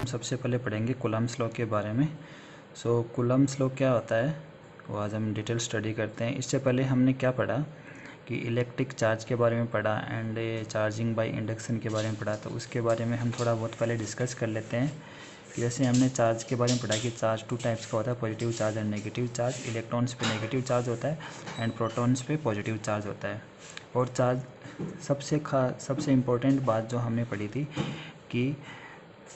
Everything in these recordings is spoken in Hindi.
सबसे पहले पढ़ेंगे कूलम्ब्स लॉ के बारे में। सो कूलम्ब्स लॉ क्या होता है वो आज हम डिटेल स्टडी करते हैं। इससे पहले हमने क्या पढ़ा कि इलेक्ट्रिक चार्ज के बारे में पढ़ा एंड चार्जिंग बाय इंडक्शन के बारे में पढ़ा, तो उसके बारे में हम थोड़ा बहुत पहले डिस्कस कर लेते हैं। कि जैसे हमने चार्ज के बारे में पढ़ा कि चार्ज 2 टाइप्स का होता है, positive charge and negative charge. Electrons पे नेगेटिव चार्ज होता है एंड प्रोटॉन्स पे पॉजिटिव चार्ज होता है। और चार्ज सबसे इम्पोर्टेंट बात जो हमने पढ़ी थी कि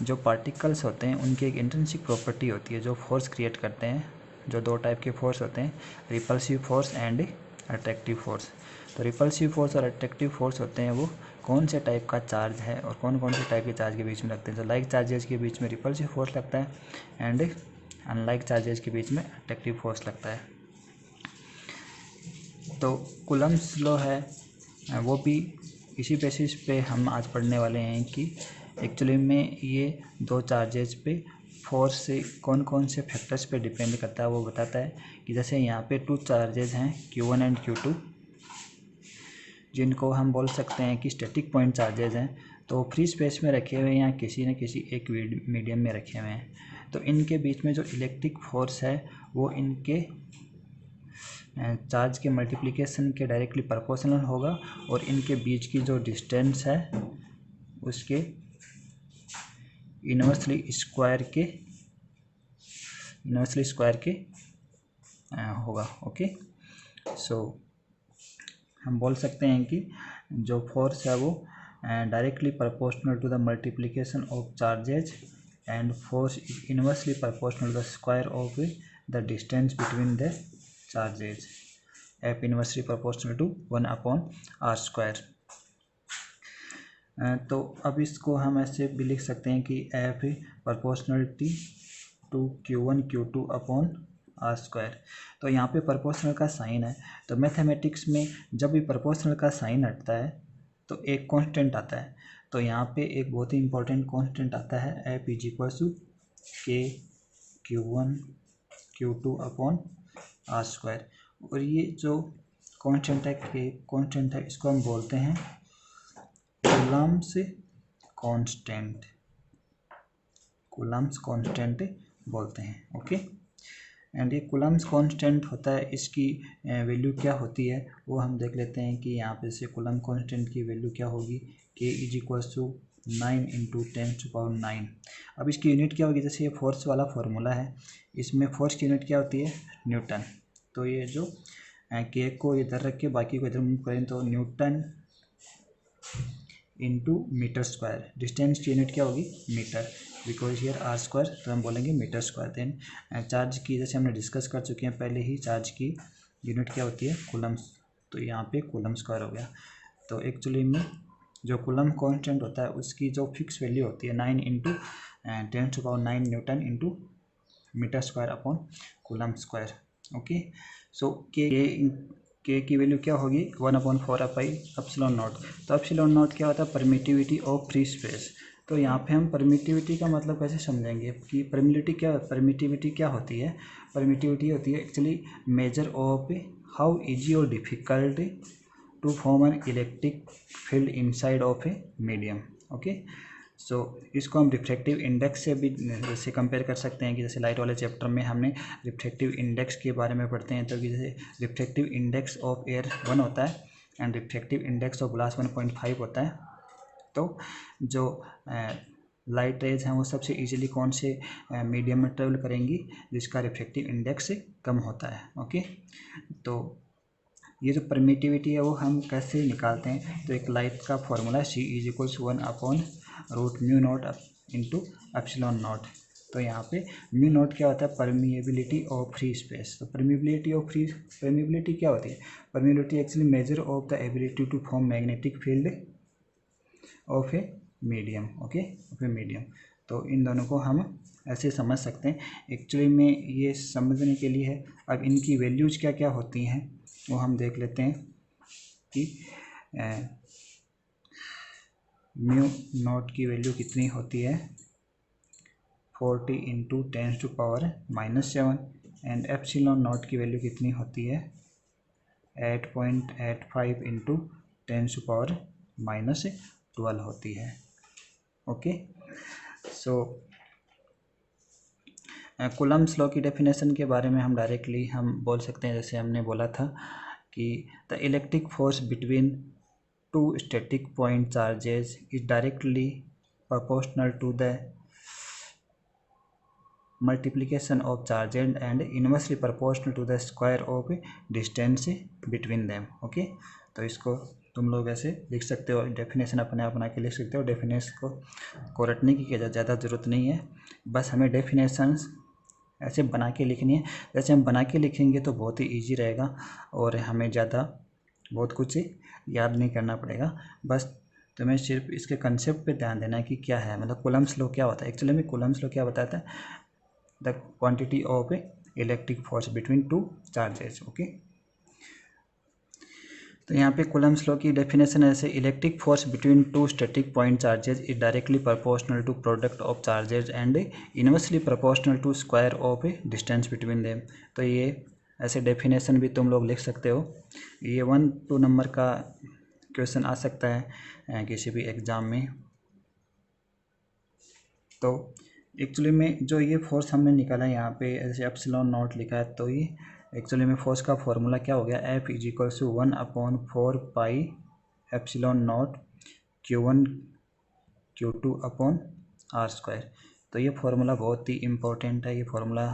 जो पार्टिकल्स होते हैं उनकी एक इंट्रिंसिक प्रॉपर्टी होती है जो फोर्स क्रिएट करते हैं। जो 2 टाइप के फोर्स होते हैं, repulsive force and attractive force. तो रिपल्सिव फोर्स और अट्रैक्टिव फोर्स होते हैं वो कौन से टाइप का चार्ज है और कौन कौन से टाइप के चार्ज के बीच में लगते हैं। तो लाइक चार्जेस के बीच में रिपल्सिव फोर्स लगता है एंड अनलाइक चार्जेस के बीच में अट्रैक्टिव फोर्स लगता है। तो कूलम्ब्स लॉ है वो भी इसी बेसिस पे हम आज पढ़ने वाले हैं कि एक्चुअली में ये 2 चार्जेस पे फोर्स से कौन कौन से फैक्टर्स पे डिपेंड करता है वो बताता है। कि जैसे यहाँ पे 2 चार्जेस हैं Q1 एंड Q2, जिनको हम बोल सकते हैं कि स्टैटिक पॉइंट चार्जेस हैं। तो फ्री स्पेस में रखे हुए हैं या किसी न किसी एक मीडियम में रखे हुए हैं। तो इनके बीच में जो इलेक्ट्रिक फोर्स है वो इनके चार्ज के मल्टीप्लिकेशन के डायरेक्टली प्रोपोर्शनल होगा और इनके बीच की जो डिस्टेंस है उसके इन्वर्सली स्क्वायर के होगा। ओके, सो हम बोल सकते हैं कि जो फोर्स है वो directly proportional to the multiplication of charges and force is inversely proportional to the square of the distance between the charges, F inversely proportional to 1/r²। तो अब इसको हम ऐसे भी लिख सकते हैं कि F proportionality to Q1 Q2/r²। तो यहाँ पे प्रोपोर्शनल का साइन है। तो मैथमेटिक्स में जब भी प्रोपोर्शनल का साइन हटता है तो एक कांस्टेंट आता है। तो यहाँ पे एक बहुत ही इंपॉर्टेंट कांस्टेंट आता है, एफ इज इक्वल टू के Q1 Q2/r²। और ये जो कांस्टेंट है इसको हम बोलते हैं कूलम्ब्स कांस्टेंट बोलते हैं। ओके, एंड ये कूलम्ब्स कांस्टेंट होता है, इसकी वैल्यू क्या होती है वो हम देख लेते हैं। कि यहाँ पे से कूलम्ब कांस्टेंट की वैल्यू क्या होगी, के इज इक्वल टू 9 × 10⁹। अब इसकी यूनिट क्या होगी, जैसे ये फोर्स वाला फॉर्मूला है इसमें फोर्स की यूनिट क्या होती है, न्यूटन। तो ये जो के को इधर रख के बाकी को इधर मूव करें तो न्यूटन इंटू मीटर²। डिस्टेंस की यूनिट क्या होगी, मीटर, बिकॉज हियर r², तो हम बोलेंगे मीटर²। देन चार्ज की जैसे हमने डिस्कस कर चुके हैं पहले ही, चार्ज की यूनिट क्या होती है, कूलम्ब्स। तो यहाँ पे कूलम्ब² हो गया। तो एक्चुअली में जो कूलम्ब कांस्टेंट होता है उसकी जो फिक्स वैल्यू होती है 9 × 10⁹ न्यूटन इंटू मीटर²/कूलम्ब²। ओके, सो के की वैल्यू क्या होगी, 1/4πε0। तो ε0 क्या होता है, परमिटिविटी ऑफ फ्री स्पेस। तो यहाँ पे हम परमिटिविटी का मतलब कैसे समझेंगे कि परमिटिविटी क्या होती है। परमिटिविटी होती है actually measure of how easy और difficult to form an electric field inside of a medium. Okay, so इसको हम रिफ्रैक्टिव इंडेक्स से भी जैसे कंपेयर कर सकते हैं। कि जैसे लाइट वाले चैप्टर में हमने रिफ्रैक्टिव इंडेक्स के बारे में पढ़ते हैं। तो कि जैसे रिफ्रैक्टिव इंडेक्स ऑफ एयर 1 होता है and refractive index of glass 1.5 होता है। तो जो लाइट रेज हैं वो सबसे इजीली कौन से मीडियम में ट्रेवल करेंगी जिसका रिफ्रैक्टिव इंडेक्स कम होता है। ओके, तो ये जो परमिटिविटी है वो हम कैसे निकालते हैं। तो एक लाइट का formula C is equal to 1/√μ0 into ε0। तो यहाँ पे μ0 क्या होता है, परमिएबिलिटी ऑफ फ्री स्पेस। तो परमिएबिलिटी क्या होती है, permeability actually measure of the ability to form magnetic field of a medium. Okay, of a medium. तो इन दोनों को हम ऐसे समझ सकते हैं। एक्चुअली में ये समझने के लिए है। अब इनकी वैल्यूज क्या क्या होती हैं वो हम देख लेते हैं। कि μ0 की वैल्यू कितनी होती है, 40 × 10⁻⁻7 एंड ε0 की वैल्यू कितनी होती है, 8.85 × 10⁻12 होती है। ओके, सो कूलम्ब्स लॉ की डेफिनेशन के बारे में हम डायरेक्टली हम बोल सकते हैं, जैसे हमने बोला था कि the electric force between two static point charges is directly proportional to the multiplication of charges and inversely proportional to the square of distance between them. Okay, तो इसको तुम लोग ऐसे लिख सकते हो, डेफिनेशन अपने आप बना के लिख सकते हो। डेफिनेशन को रटने की ज़्यादा ज़रूरत नहीं है, बस हमें डेफिनेशंस ऐसे बना के लिखनी है। जैसे हम बना के लिखेंगे तो बहुत ही ईजी रहेगा और हमें ज़्यादा बहुत कुछ याद नहीं करना पड़ेगा। बस तुम्हें सिर्फ इसके कंसेप्ट पे ध्यान देना है कि क्या है, मतलब कूलम्ब्स लॉ क्या होता है। एक्चुअली में कूलम्ब्स लॉ क्या बताता है, the quantity of electric force between two charges. Okay, तो यहाँ पे कूलम्ब्स लॉ की डेफिनेशन ऐसे, electric force between two static point charges is directly proportional to product of charges and inversely proportional to square of distance between them. तो ये ऐसे डेफिनेशन भी तुम लोग लिख सकते हो। ये 1-2 नंबर का क्वेश्चन आ सकता है किसी भी एग्ज़ाम में। तो एक्चुअली में जो ये फोर्स हमने निकाला है यहाँ पे ऐसे एप्सिलॉन नॉट लिखा है, तो ये एक्चुअली में फोर्स का फॉर्मूला क्या हो गया, F is equal to 1/4 pi epsilon naught Q1 Q2 upon R square. तो ये फार्मूला बहुत ही इम्पोर्टेंट है, ये फार्मूला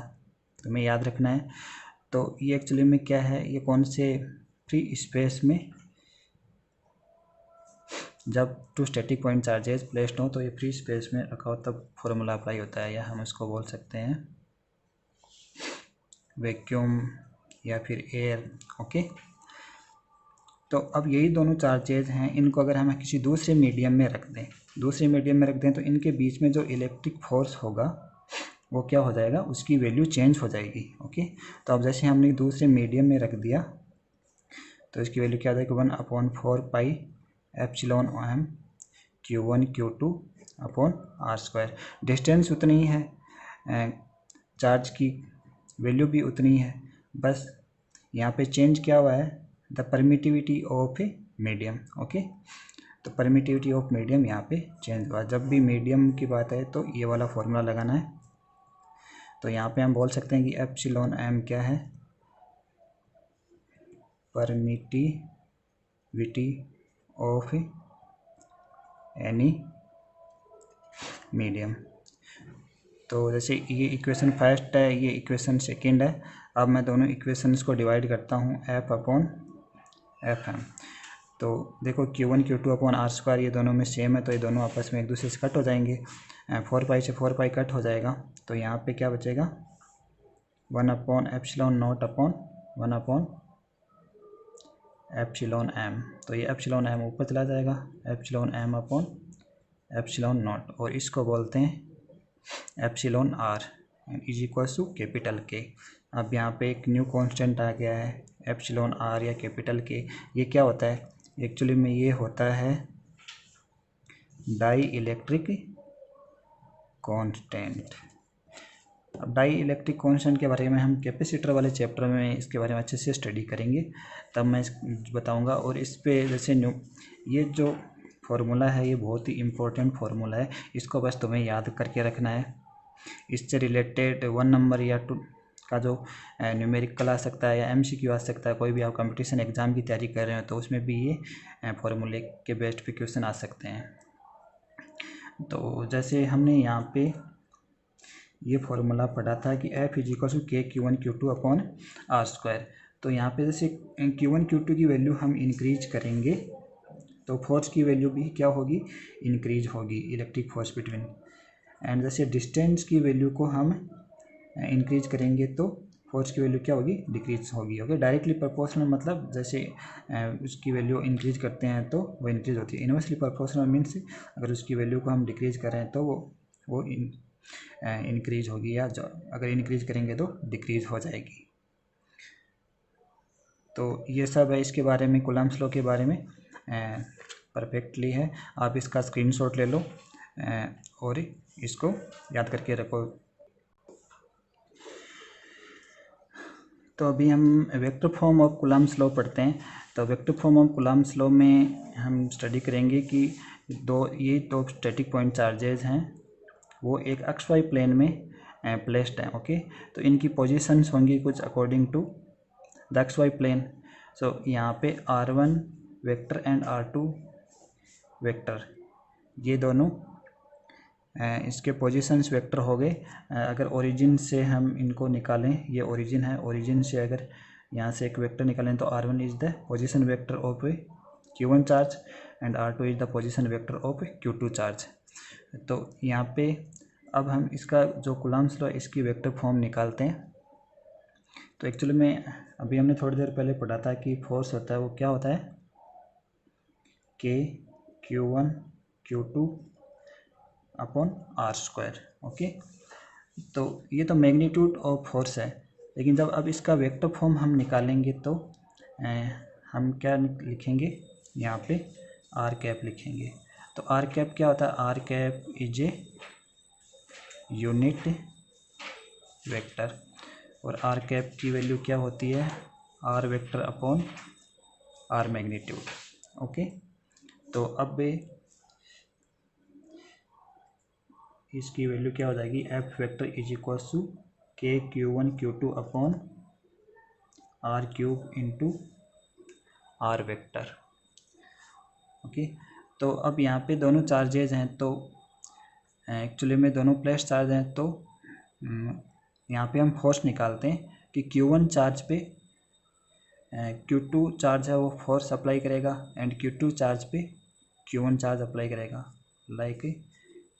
तुम्हें याद रखना है। तो ये एक्चुअली में क्या है, ये कौन से फ्री स्पेस में जब two static point charges placed हो तो ये फ्री स्पेस में रखा हो तब फॉर्मूला अप्लाई होता है, या हम इसको बोल सकते हैं वैक्यूम या फिर एयर। ओके, तो अब यही दोनों चार्जेज हैं, इनको अगर हम किसी दूसरे मीडियम में रख दें तो इनके बीच में जो इलेक्ट्रिक फोर्स होगा वो क्या हो जाएगा, उसकी वैल्यू चेंज हो जाएगी। ओके, तो अब जैसे हमने दूसरे मीडियम में रख दिया तो इसकी वैल्यू क्या हो जाएगी, 1/4 pi epsilon m Q1 Q2 upon R square. Distance उतनी ही है, चार्ज की वैल्यू भी उतनी है, बस यहाँ पे चेंज क्या हुआ है, the permittivity of a medium. Okay, तो परमिटिविटी ऑफ मीडियम यहाँ पे चेंज हुआ। जब भी मीडियम की बात है तो ये वाला फॉर्मूला लगाना है। तो यहाँ पे हम बोल सकते हैं कि एप्सिलॉन m क्या है, परमिटिविटी ऑफ एनी मीडियम। तो जैसे ये इक्वेशन फर्स्ट है, ये इक्वेशन सेकंड है। अब मैं दोनों इक्वेशंस को डिवाइड करता हूँ F अपॉन FM। तो देखो Q1 Q2 upon R square ये दोनों में सेम है, तो ये दोनों आपस में एक दूसरे से कट हो जाएंगे। 4 पाई से 4 पाई कट हो जाएगा, तो यहाँ पे क्या बचेगा, 1/एप्सिलॉन नॉट अपॉन 1/एप्सिलॉन m। तो ये एप्सिलॉन m ऊपर चला जाएगा, epsilon m upon epsilon naught, और इसको बोलते हैं epsilon r is equal to capital K। अब यहाँ पे एक न्यू कांस्टेंट आ गया है एप्सिलॉन r या कैपिटल K। ये क्या होता है, एक्चुअली में ये होता है डाई इलेक्ट्रिक कांस्टेंट। अब डाई इलेक्ट्रिक कांस्टेंट के बारे में हम कैपेसिटर वाले चैप्टर में इसके बारे में अच्छे से स्टडी करेंगे, तब मैं बताऊंगा। और इस पे जैसे ये जो फार्मूला है ये बहुत ही इम्पोर्टेंट फार्मूला है, इसको बस तुम्हें याद करके रखना है। इससे रिलेटेड 1 नंबर या 2 का जो न्यूमेरिकल आ सकता है या MCQ आ सकता है, कोई भी आप कंपटीशन एग्ज़ाम की तैयारी कर रहे हो तो उसमें भी ये फार्मूले के बेस्ड पे क्वेश्चन आ सकते हैं। तो जैसे हमने यहाँ पे ये फार्मूला पढ़ा था कि F is equal to K Q1 Q2 upon R square. तो यहाँ पे जैसे Q1 Q2 की वैल्यू हम इंक्रीज करेंगे तो फोर्स की वैल्यू भी क्या होगी, इंक्रीज होगी, इलेक्ट्रिक फोर्स बिटवीन। एंड जैसे डिस्टेंस की वैल्यू को हम इंक्रीज करेंगे तो फोर्स की वैल्यू क्या होगी, डिक्रीज होगी। ओके, डायरेक्टली प्रोपोर्शनल मतलब जैसे उसकी वैल्यू इंक्रीज करते हैं तो वो इंक्रीज होती है। इनवर्सली प्रोपोर्शनल मीन्स अगर उसकी वैल्यू को हम डिक्रीज करें तो वो इंक्रीज होगी, या अगर इंक्रीज करेंगे तो डिक्रीज हो जाएगी। तो ये सब है इसके बारे में, कूलम्ब्स लॉ के बारे में परफेक्टली है। आप इसका स्क्रीनशॉट ले लो और इसको याद करके रखो। तो अभी हम vector form of Coulomb's law पढ़ते हैं। तो vector form of Coulomb's law में हम स्टडी करेंगे कि ये दो स्टैटिक पॉइंट चार्जेस हैं, वो एक XY प्लेन में प्लेस्ड हैं। ओके, तो इनकी पोजीशंस होंगी कुछ according to the X Y plane. So यहाँ पे r1 vector and r2 vector, ये दोनों इसके पोजीशंस वेक्टर हो गए। अगर ओरिजिन से हम इनको निकालें, ये ओरिजिन है, ओरिजिन से अगर यहाँ से एक वेक्टर निकालें तो r1 is the position vector of A q1 charge and r2 is the position vector of A q2 charge. तो यहाँ पे अब हम इसका जो कूलम्ब्स लॉ इसकी वेक्टर फॉर्म निकालते हैं। तो एक्चुअली में अभी हमने थोड़ी देर पहले पढ़ा था कि फोर्स होता है वो क्या होता है, k q1 q2 upon r square. Okay, तो ये तो मैग्नीट्यूड ऑफ फोर्स है, लेकिन जब अब इसका वेक्टर फॉर्म हम निकालेंगे तो हम क्या लिखेंगे, यहाँ पे r कैप लिखेंगे। तो r कैप क्या होता है, r cap is a unit vector, और r कैप की वैल्यू क्या होती है, r vector upon r magnitude. Okay, तो अब इसकी वैल्यू क्या हो जाएगी, f vector is equals to k q1 q2 upon r cube into r vector. Okay, तो अब यहाँ पे दोनों चार्जेज हैं, तो एक्चुअली में दोनों प्लस चार्ज हैं, तो यहाँ पे हम फोर्स निकालते हैं कि q1 चार्ज पे q2 चार्ज है वो फोर्स अप्लाई करेगा एंड q2 चार्ज पे q1 चार्ज अप्लाई करेगा। लाइक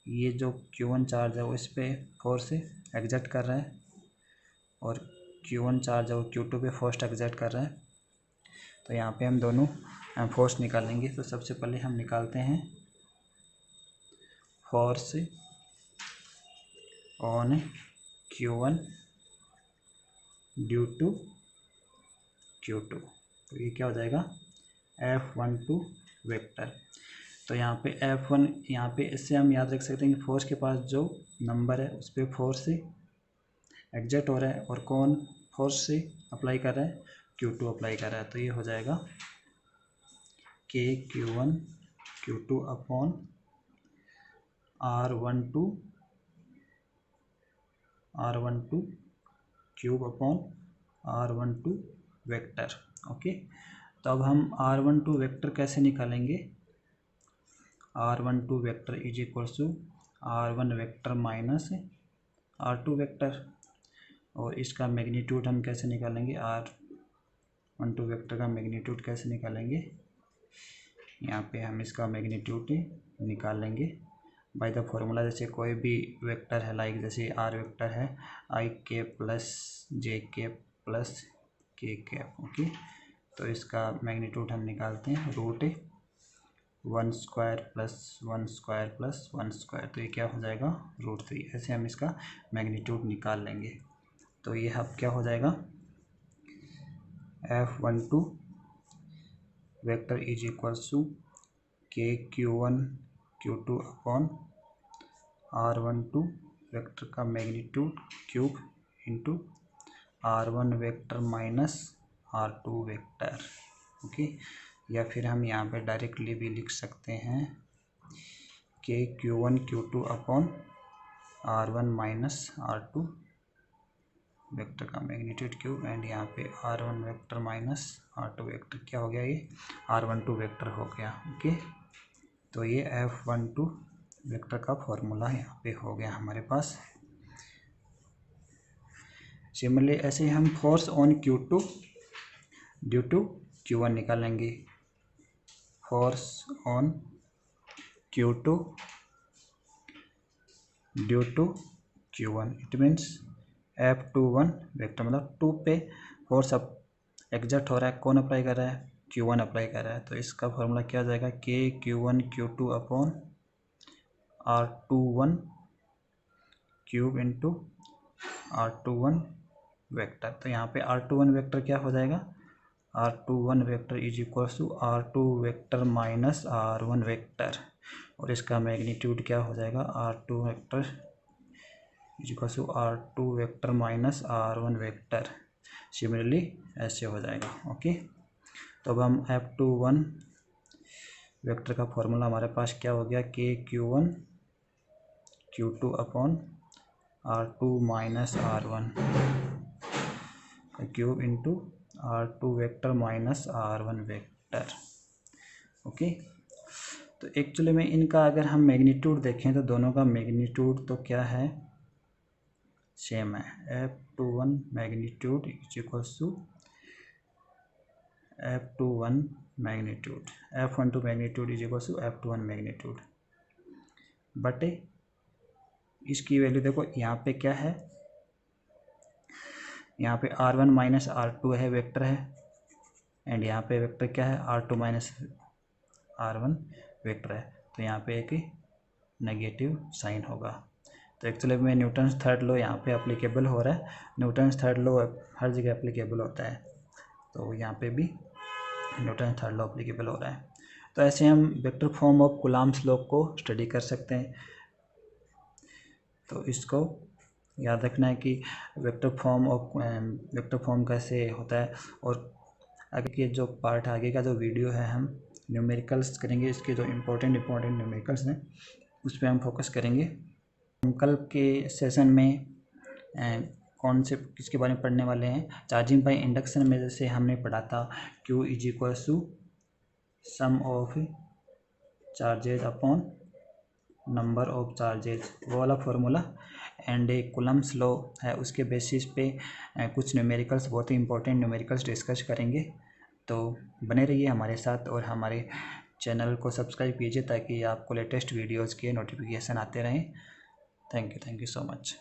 ये जो q1 चार्ज है वो इस पर फोर्स एग्जर्ट कर रहा है और q1 चार्ज है वो q2 पे फोर्स एग्जर्ट कर रहा है। तो यहाँ पे हम दोनों फोर्स निकालेंगे। तो सबसे पहले हम निकालते हैं force on q1 due to q2। तो ये क्या हो जाएगा, F12 वेक्टर। तो यहाँ पे F1, यहाँ पे इससे हम याद रख सकते हैं कि फोर्स के पास जो नंबर है उस पर फोर्स से एग्जर्ट हो रहा है और कौन फोर्स से अप्लाई कर रहा है, Q2 अप्लाई कर रहा है। तो ये हो जाएगा k q1 q2 upon r12 cube upon r12 vector. Okay, तो अब हम r12 वेक्टर कैसे निकालेंगे, r12 vector is equals to r1 vector minus r2 vector, और इसका मैग्नीट्यूड हम कैसे निकालेंगे, r12 वेक्टर का मैग्नीट्यूड कैसे निकालेंगे, यहाँ पे हम इसका मैग्नीट्यूड निकाल लेंगे बाय द फॉर्मूला। जैसे कोई भी वेक्टर है, लाइक जैसे r वेक्टर है i के प्लस j के प्लस k कैप। ओके, तो इसका मैग्नीट्यूड हम निकालते हैं √1 square plus 1 square plus 1 square. तो ये क्या हो जाएगा, √3। ऐसे हम इसका मैग्नीट्यूड निकाल लेंगे। तो ये अब क्या हो जाएगा, F12 vector is equals to k q1 q2 upon r12 vector का magnitude cube into r1 vector minus r2 vector. Okay, या फिर हम यहाँ पे डायरेक्टली भी लिख सकते हैं k q1 q2 upon r1 minus r2 vector का मैग्नीट्यूड क्यूब एंड यहाँ पे r1 vector minus r2 vector क्या हो गया, ये r12 वेक्टर हो गया। ओके, तो ये F12 वेक्टर का फॉर्मूला यहाँ पे हो गया हमारे पास। सिमिलरली ऐसे हम force on Q2 due to Q1 निकालेंगे। Force on Q2 due to Q1, it means F21 vector, मतलब 2 पे फोर्स अब एग्जर्ट हो रहा है, कौन अप्लाई कर रहा है, Q1 अप्लाई कर रहा है। तो इसका फॉर्मूला क्या हो जाएगा, k q1 q2 upon r21 cube into r21 vector. तो यहाँ पे r21 वेक्टर क्या हो जाएगा, r21 vector is equals to r2 vector minus r1 vector, और इसका मैग्नीट्यूड क्या हो जाएगा, r2 vector is equals to r2 vector minus r1 vector. Similarly ऐसे हो जाएगा। ओके, तो अब हम F21 वेक्टर का फॉर्मूला हमारे पास क्या हो गया, k q1 q2 upon R2 minus R1 का cube into R2 vector minus R1 vector. Okay, तो एक्चुअली में इनका अगर हम मैग्नीट्यूड देखें तो दोनों का मैग्नीट्यूड तो क्या है, सेम है। F21 magnitude is equals to F21 magnitude, F12 magnitude is equals to F21 magnitude, but इसकी वैल्यू देखो यहाँ पे क्या है, यहाँ पे R1 माइनस R2 है, वेक्टर है, एंड यहाँ पे वेक्टर क्या है, R2 माइनस R1 वेक्टर है, तो यहाँ पे एक नेगेटिव साइन होगा। तो एक्चुअली में न्यूटन्स थर्ड लॉ यहाँ पे अप्लीकेबल हो रहा है। न्यूटन्स थर्ड लॉ हर जगह अप्लीकेबल होता है, तो यहाँ पे भी न्यूटन थर्ड लॉ अप्लीकेबल हो रहा है। तो ऐसे हम vector form of Coulomb's law को स्टडी कर सकते हैं। तो इसको याद रखना है कि वेक्टर फॉर्म कैसे होता है, और आगे के जो पार्ट, आगे का जो वीडियो है हम न्यूमेरिकल्स करेंगे, इसके जो इम्पोर्टेंट न्यूमेरिकल्स हैं उस पर हम फोकस करेंगे। कल के सेशन में कौन से किसके बारे में पढ़ने वाले हैं, चार्जिंग बाय इंडक्शन में जैसे हमने पढ़ा था Q is equals to sum of charges upon number of charges, वो वाला फॉर्मूला, एंड एक कूलम्ब्स लॉ है, उसके बेसिस पे कुछ न्यूमेरिकल्स, बहुत ही इंपॉर्टेंट न्यूमेरिकल्स डिस्कस करेंगे। तो बने रहिए हमारे साथ और हमारे चैनल को सब्सक्राइब कीजिए ताकि आपको लेटेस्ट वीडियोज़ के नोटिफिकेशन आते रहें। Thank you so much.